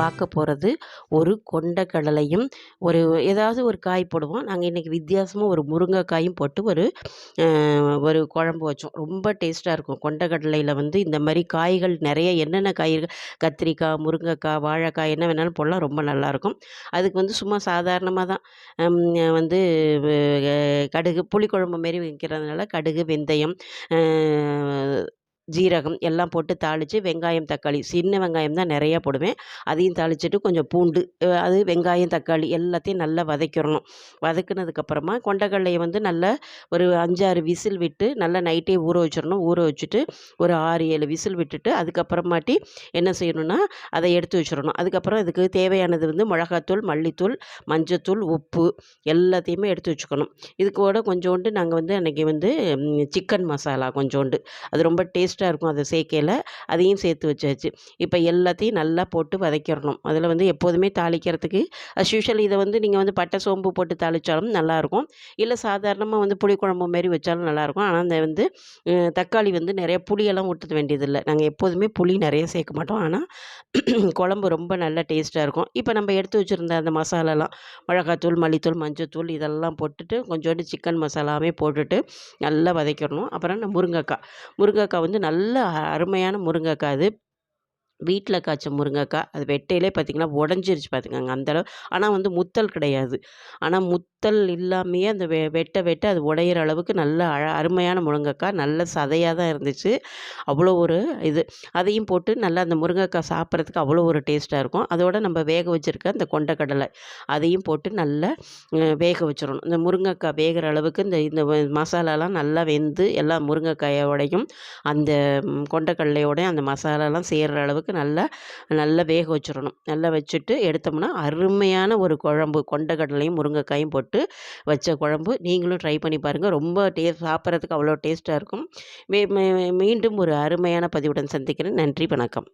பார்க்க போகிறது ஒரு கொண்டக்கடலையும் ஏதாவது ஒரு காய் போடுவோம். நாங்கள் இன்றைக்கி வித்தியாசமாக ஒரு முருங்கைக்காயும் போட்டு ஒரு குழம்பு வச்சோம். ரொம்ப டேஸ்ட்டாக இருக்கும். கொண்டக்கடலையில் இந்த மாதிரி காய்கள் நிறைய என்னென்ன காய்கள் கத்திரிக்காய், முருங்கைக்காய், வாழைக்காய் என்ன வேணாலும் போடலாம். ரொம்ப நல்லாயிருக்கும். அதுக்கு சும்மா சாதாரணமாக தான் வந்து கடுகு புளிக்குழம்பு மாரி வைக்கிறதுனால கடுகு, வெந்தயம், ஜீரகம் எல்லாம் போட்டு தாளித்து வெங்காயம், தக்காளி சின்ன வெங்காயம் தான் நிறையா போடுவேன். அதையும் தாளிச்சிட்டு கொஞ்சம் பூண்டு, அது வெங்காயம், தக்காளி எல்லாத்தையும் நல்லா வதக்கிடணும். வதக்குனதுக்கப்புறமா கொண்டக்கடலையை நல்லா ஒரு 5, 6 விசில் விட்டு நல்லா நைட்டே ஊற வச்சிடணும். ஊற வச்சுட்டு ஒரு 6, 7 விசில் விட்டுட்டு அதுக்கப்புறமாட்டி என்ன செய்யணும்னா அதை எடுத்து வச்சிடணும். அதுக்கப்புறம் இதுக்கு தேவையானது மிளகாத்தூள், மல்லித்தூள், மஞ்சத்தூள், உப்பு எல்லாத்தையுமே எடுத்து வச்சுக்கணும். இது கூட கொஞ்சோண்டு நாங்கள் அன்றைக்கி சிக்கன் மசாலா கொஞ்சோண்டு, அது ரொம்ப டேஸ்ட்டாக இருக்கும். அதை சேர்க்கையில் அதையும் சேர்த்து வச்சாச்சு. இப்போ எல்லாத்தையும் நல்லா போட்டு வதக்கிடணும். அதில் எப்போதுமே தாளிக்கிறதுக்கு அஸ் யூஷுவல் இதை நீங்கள் பட்டை, சோம்பு போட்டு தாளித்தாலும் நல்லாயிருக்கும். இல்லை சாதாரணமாக புளிக்குழம்பு மாரி வச்சாலும் நல்லாயிருக்கும். ஆனால் அந்த தக்காளி நிறைய புளியெல்லாம் ஊற்ற வேண்டியதில்லை. நாங்கள் எப்போதுமே புளி நிறைய சேர்க்க மாட்டோம். ஆனால் குழம்பு ரொம்ப நல்லா டேஸ்ட்டாக இருக்கும். இப்போ நம்ம எடுத்து வச்சுருந்த அந்த மசாலாலாம் மிளகாத்தூள், மல்லித்தூள், மஞ்சத்தூள் இதெல்லாம் போட்டுட்டு கொஞ்சோண்டு சிக்கன் மசாலாவே போட்டுட்டு நல்லா வதக்கிடணும். அப்புறம் முருங்கைக்காய் நல்ல அருமையான முருங்கைக்காய் அது. வீட்டில் காய்ச்ச முருங்கைக்காய். அது வெட்டையிலே பார்த்திங்கன்னா உடஞ்சிருச்சு பார்த்துக்கோங்க அந்தளவு. ஆனால் முத்தல் கிடையாது. ஆனால் முத்தல் இல்லாமையே அந்த வெட்ட அது உடையிற அளவுக்கு நல்ல அருமையான முருங்கைக்காய். நல்ல சதையாக தான் இருந்துச்சு. அவ்வளோ ஒரு இது. அதையும் போட்டு நல்லா அந்த முருங்கைக்காய் சாப்பிட்றதுக்கு அவ்வளோ ஒரு டேஸ்ட்டாக இருக்கும். அதோடு நம்ம வேக வச்சுருக்க அந்த கொண்டக்கடலை அதையும் போட்டு நல்லா வேக வச்சிடணும். இந்த முருங்கைக்காய் வேகிற அளவுக்கு இந்த மசாலாலாம் நல்லா வெந்து எல்லாம் முருங்கைக்காயோடையும் அந்த கொண்டக்கடலையோடையும் அந்த மசாலாலாம் சேர்கிற அளவுக்கு நல்லா வேக வச்சிடணும். நல்லா வச்சுட்டு எடுத்தோம்னா அருமையான ஒரு குழம்பு, கொண்டக்கடலையும் முருங்கைக்காயும் போட்டு வச்ச குழம்பு. நீங்களும் ட்ரை பண்ணி பாருங்கள். ரொம்ப சாப்பிட்றதுக்கு அவ்வளோ டேஸ்ட்டாக இருக்கும். மீண்டும் ஒரு அருமையான பதிவுடன் சந்திக்கிறேன். நன்றி, வணக்கம்.